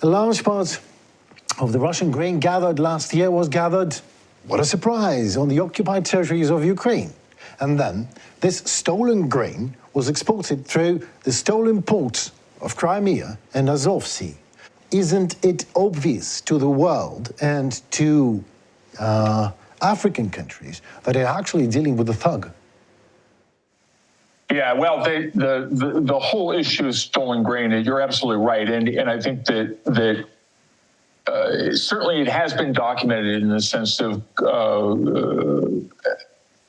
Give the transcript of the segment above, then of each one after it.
A large part of the Russian grain gathered last year was gathered, what a surprise, on the occupied territories of Ukraine. And then this stolen grain was exported through the stolen ports of Crimea and Azov Sea. Isn't it obvious to the world and to African countries that they're actually dealing with a thug? Yeah, well, the whole issue is stolen grain. You're absolutely right, and I think that certainly it has been documented in the sense of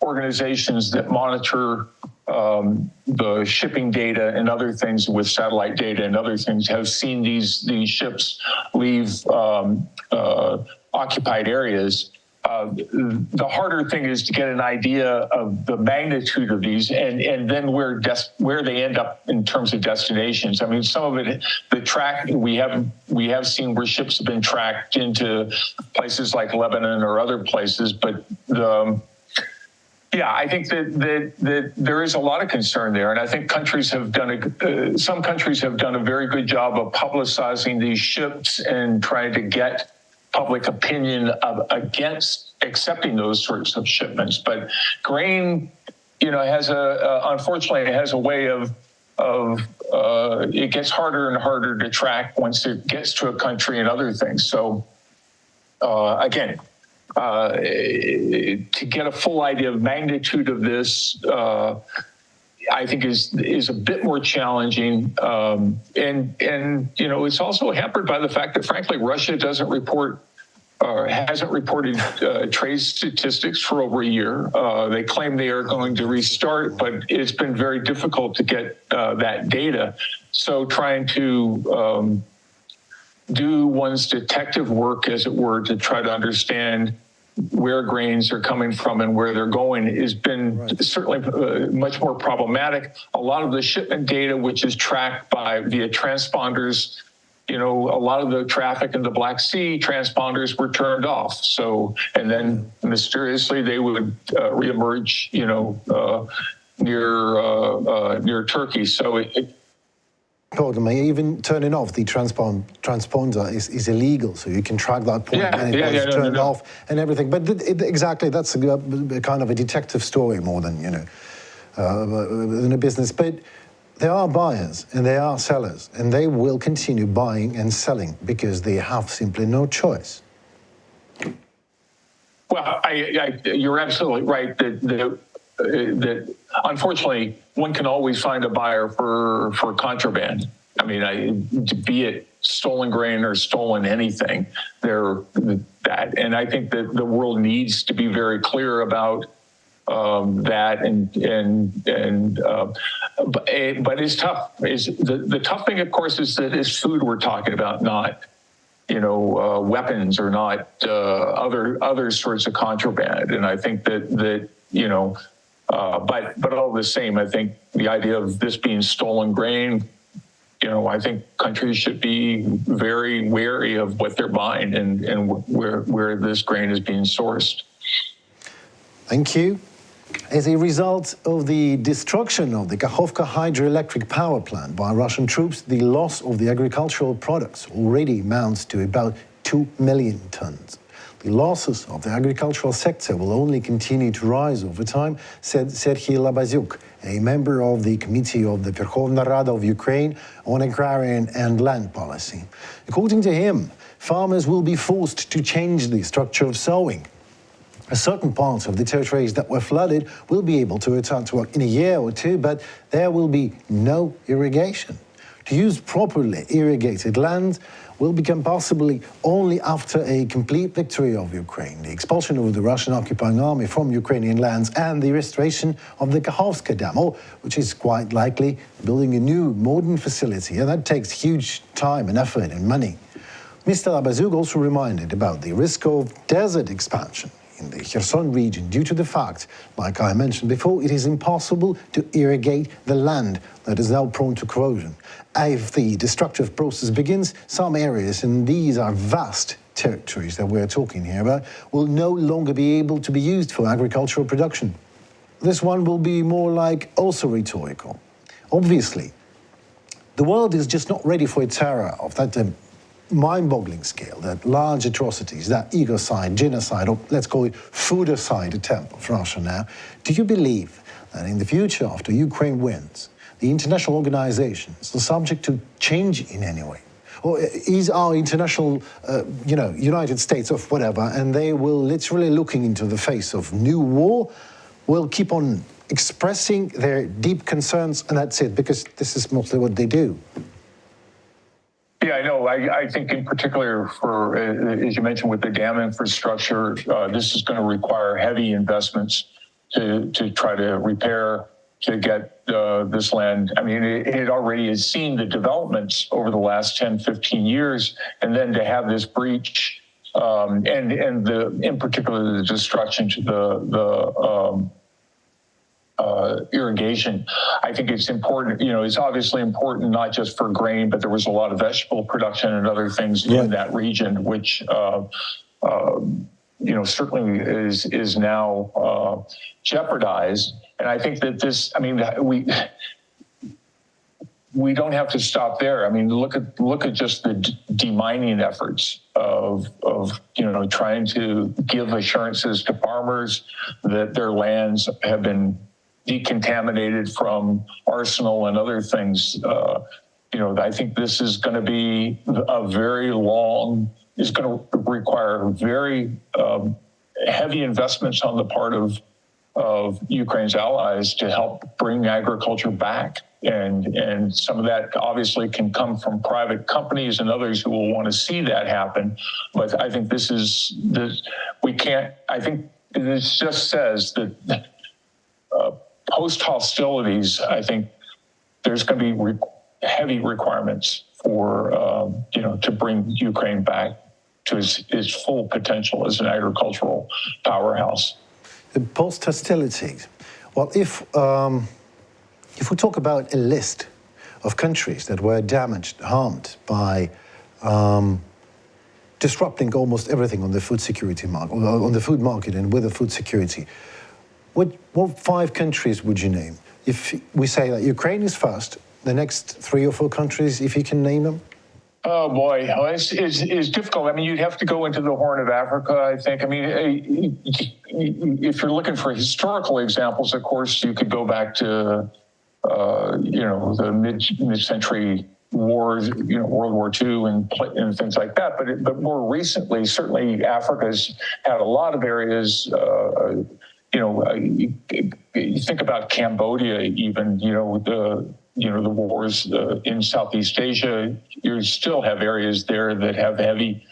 organizations that monitor the shipping data and other things with satellite data and other things have seen these ships leave occupied areas. The harder thing is to get an idea of the magnitude of these and then where they end up in terms of destinations. I mean, some of it, the track we have seen where ships have been tracked into places like Lebanon or other places, but yeah, I think that there is a lot of concern there, and I think countries have done some countries have done a very good job of publicizing these ships and trying to get public opinion against accepting those sorts of shipments. But grain, has unfortunately, it has a way of it gets harder and harder to track once it gets to a country and other things. So again, to get a full idea of magnitude of this, I think is a bit more challenging, and it's also hampered by the fact that frankly Russia doesn't report or hasn't reported trade statistics for over a year. They claim they are going to restart, but it's been very difficult to get that data. So trying to do one's detective work, as it were, to try to understand where grains are coming from and where they're going has been certainly much more problematic. A lot of the shipment data, which is tracked via transponders, a lot of the traffic in the Black Sea transponders were turned off. So, and then mysteriously they would reemerge, near Turkey. So Pardon me, even turning off the transponder is illegal, so you can track that point and it was turned off and everything. But exactly, that's a kind of a detective story more than, than a business. But there are buyers and there are sellers, and they will continue buying and selling because they have simply no choice. Well, you're absolutely right that unfortunately one can always find a buyer for contraband. I mean, be it stolen grain or stolen anything, and I think that the world needs to be very clear about that. But it's tough. The tough thing, of course, is that it's food we're talking about, not weapons or not other sorts of contraband. And I think that but all the same, I think the idea of this being stolen grain, I think countries should be very wary of what they're buying and where this grain is being sourced. Thank you. As a result of the destruction of the Kakhovka hydroelectric power plant by Russian troops, the loss of the agricultural products already amounts to about 2 million tons. The losses of the agricultural sector will only continue to rise over time, said Serhiy Labazyuk, a member of the Committee of the Verkhovna Rada of Ukraine on Agrarian and Land Policy. According to him, farmers will be forced to change the structure of sowing. A certain parts of the territories that were flooded will be able to return to work in a year or two, but there will be no irrigation. To use properly irrigated land will become possible only after a complete victory of Ukraine, the expulsion of the Russian occupying army from Ukrainian lands, and the restoration of the Kakhovka Dam, which is quite likely building a new modern facility, and that takes huge time and effort and money. Mr. Labazyuk also reminded about the risk of desert expansion in the Kherson region due to the fact, like I mentioned before, it is impossible to irrigate the land that is now prone to corrosion. If the destructive process begins, some areas, and these are vast territories that we're talking here about, will no longer be able to be used for agricultural production. This one will be more like also rhetorical. Obviously, the world is just not ready for a terror of that mind-boggling scale, that large atrocities, that ecocide, genocide, or let's call it foodicide attempt of Russia now, do you believe that in the future, after Ukraine wins, the international organizations are subject to change in any way? Or is our international, United States of whatever, and they will literally looking into the face of new war, will keep on expressing their deep concerns, and that's it, because this is mostly what they do? Yeah, I know. I think in particular for, as you mentioned, with the dam infrastructure, this is going to require heavy investments to try to repair, to get this land. I mean, it already has seen the developments over the last 10, 15 years, and then to have this breach and in particular the destruction to the irrigation. I think it's important, it's obviously important not just for grain, but there was a lot of vegetable production and other things in that region, which, certainly is now jeopardized. And I think that this, we don't have to stop there. I mean, look at just the demining efforts of trying to give assurances to farmers that their lands have been decontaminated from arsenal and other things. I think this is going to be is going to require very heavy investments on the part of Ukraine's allies to help bring agriculture back. And some of that obviously can come from private companies and others who will want to see that happen. But I think this just says that post hostilities, I think there's going to be heavy requirements for, to bring Ukraine back to its full potential as an agricultural powerhouse. The post hostilities. Well, if we talk about a list of countries that were damaged, harmed by disrupting almost everything on the food security market, on the food market and with the food security, what 5 countries would you name? If we say that Ukraine is first, the next 3 or 4 countries, if you can name them? Oh boy, it's difficult. I mean, you'd have to go into the Horn of Africa, I think. I mean, if you're looking for historical examples, of course, you could go back to, the mid-century wars, World War II and things like that. But more recently, certainly Africa's had a lot of areas. You think about Cambodia, even, the wars in Southeast Asia. You still have areas there that have heavy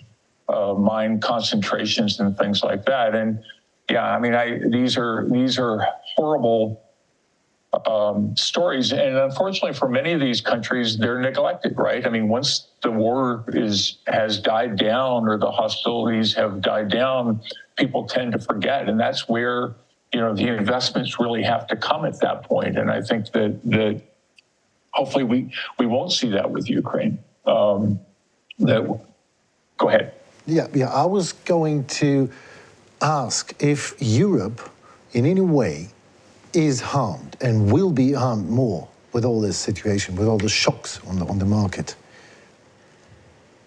mine concentrations and things like that. And yeah, I mean, these are horrible stories, and unfortunately for many of these countries, they're neglected, right? I mean, once the war has died down or the hostilities have died down, people tend to forget, and that's where the investments really have to come at that point. And I think that hopefully we won't see that with Ukraine. Go ahead. Yeah. I was going to ask if Europe, in any way, is harmed and will be harmed more with all this situation, with all the shocks on the market.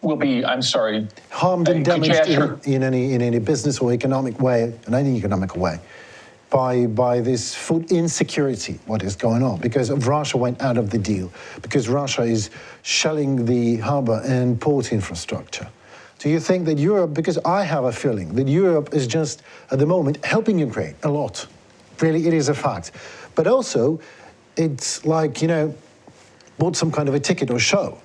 I'm sorry. Harmed and damaged in any business or economic way, in any economic way, by this food insecurity, what is going on, because Russia went out of the deal, because Russia is shelling the harbor and port infrastructure. Do you think that Europe, because I have a feeling that Europe is just, at the moment, helping Ukraine a lot. Really, it is a fact. But also, it's like, bought some kind of a ticket or show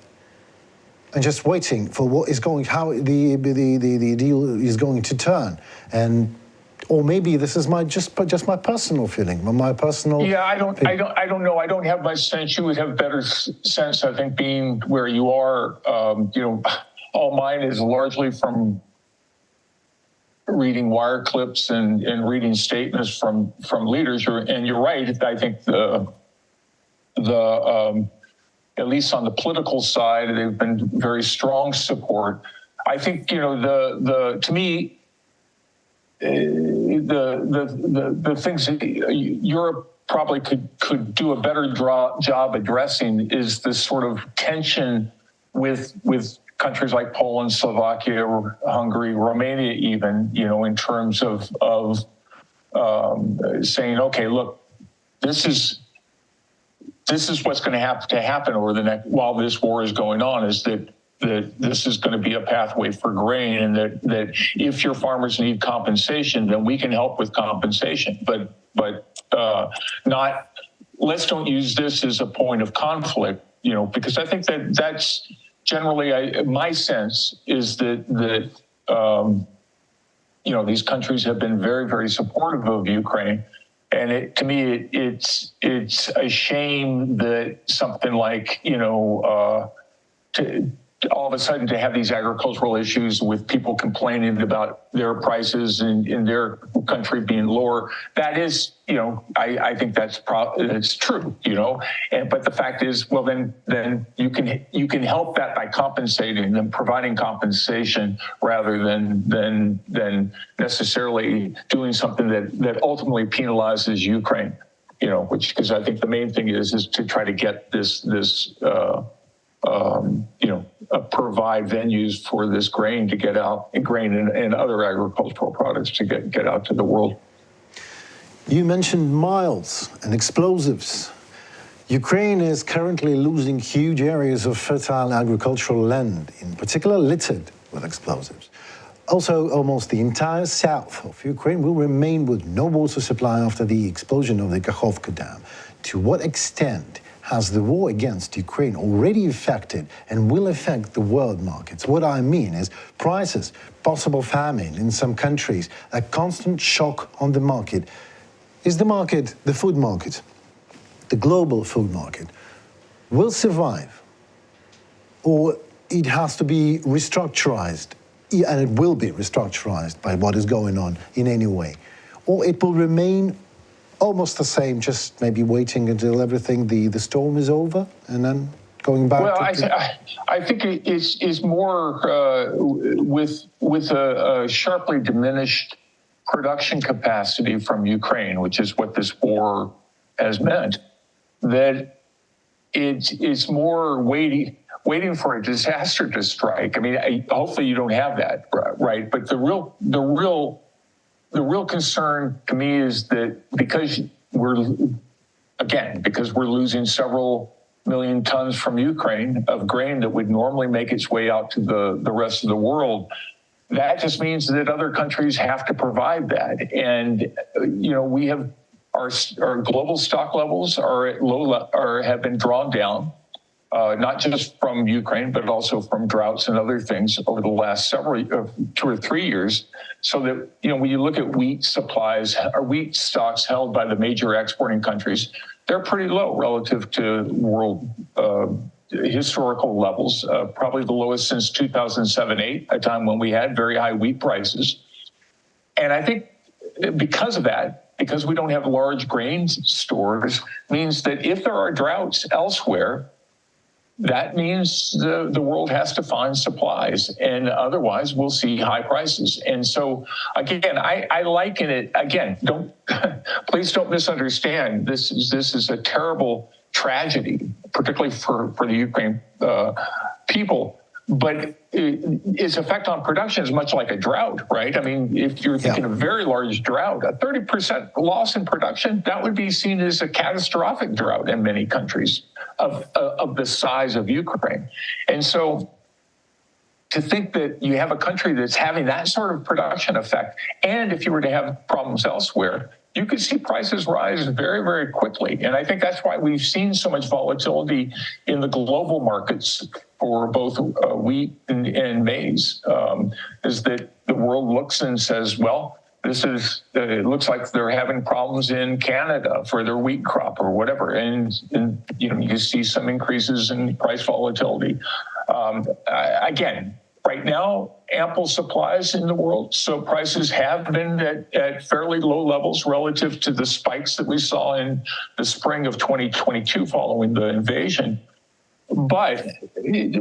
and just waiting for how the deal is going to turn. Or maybe this is just my personal feeling, my personal. Yeah, I don't know. I don't have much sense. You would have better sense, I think, being where you are. All mine is largely from reading wire clips and reading statements from leaders. And you're right. I think the at least on the political side, they've been very strong support. I think to me. The things that Europe probably could do a better job addressing is this sort of tension with countries like Poland, Slovakia, Hungary, Romania, even, in terms of saying, okay, look, this is what's going to have to happen over the next while this war is going on, is that this is going to be a pathway for grain, and that if your farmers need compensation, then we can help with compensation, but not, let's don't use this as a point of conflict, because I think that's generally my sense is that these countries have been very, very supportive of Ukraine. And to me, it's a shame that something like, all of a sudden to have these agricultural issues with people complaining about their prices in their country being lower. That is, I think that's true, but the fact is, well, then you can help that by compensating and providing compensation rather than necessarily doing something that ultimately penalizes Ukraine, because I think the main thing is to try to get this provide venues for this grain to get out, and grain and other agricultural products to get out to the world. You mentioned miles and explosives. Ukraine is currently losing huge areas of fertile agricultural land, in particular littered with explosives. Also, almost the entire south of Ukraine will remain with no water supply after the explosion of the Kakhovka Dam. To what extent has the war against Ukraine already affected and will affect the world markets? What I mean is prices, possible famine in some countries, a constant shock on the market. Is the market, the food market, the global food market, will survive? Or it has to be restructured, and it will be restructured by what is going on in any way? Or it will remain almost the same, just maybe waiting until everything, the storm is over, and then going back? Well, I think it's more with a sharply diminished production capacity from Ukraine, which is what this war has meant, that it's more waiting for a disaster to strike. I mean, hopefully you don't have that, right? But the real concern to me is that because we're losing several million tons from Ukraine of grain that would normally make its way out to the rest of the world, that just means that other countries have to provide that. And, we have our global stock levels are at have been drawn down. Not just from Ukraine, but also from droughts and other things over the last 2 or 3 years. So that, when you look at wheat supplies or wheat stocks held by the major exporting countries, they're pretty low relative to world historical levels, probably the lowest since 2007-8, a time when we had very high wheat prices. And I think because of that, because we don't have large grain stores, means that if there are droughts elsewhere, that means the world has to find supplies, and otherwise we'll see high prices. And so, again, I liken it, again, please don't misunderstand. This is a terrible tragedy, particularly for the Ukraine people. But its effect on production is much like a drought, right? I mean, if you're thinking a very large drought, a 30% loss in production, that would be seen as a catastrophic drought in many countries of the size of Ukraine. And so to think that you have a country that's having that sort of production effect, and if you were to have problems elsewhere, you could see prices rise very, very quickly. And I think that's why we've seen so much volatility in the global markets for both wheat and maize, is that the world looks and says, well, it looks like they're having problems in Canada for their wheat crop or whatever. And you see some increases in price volatility. Again, right now, ample supplies in the world, so prices have been at fairly low levels relative to the spikes that we saw in the spring of 2022 following the invasion. But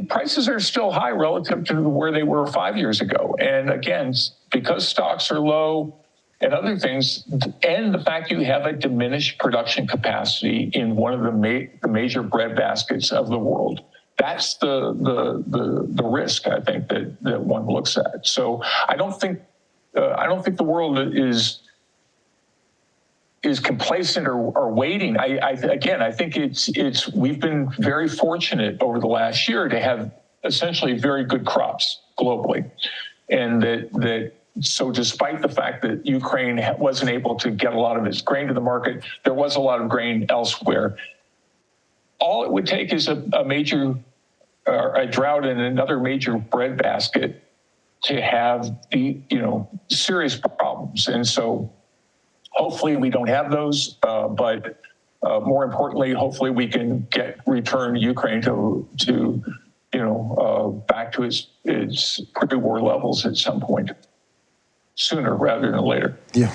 prices are still high relative to where they were 5 years ago. And again, because stocks are low and other things, and the fact you have a diminished production capacity in one of the major bread baskets of the world, that's the risk, I think, that one looks at. So I don't think the world is complacent or waiting. I think it's we've been very fortunate over the last year to have essentially very good crops globally, and so despite the fact that Ukraine wasn't able to get a lot of its grain to the market, there was a lot of grain elsewhere. All it would take is a major a drought and another major breadbasket to have serious problems. And so hopefully we don't have those, but more importantly, hopefully we can return Ukraine to back to its pre-war levels at some point, sooner rather than later. Yeah.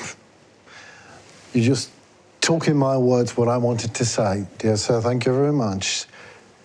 You just took in my words what I wanted to say, dear sir. Thank you very much.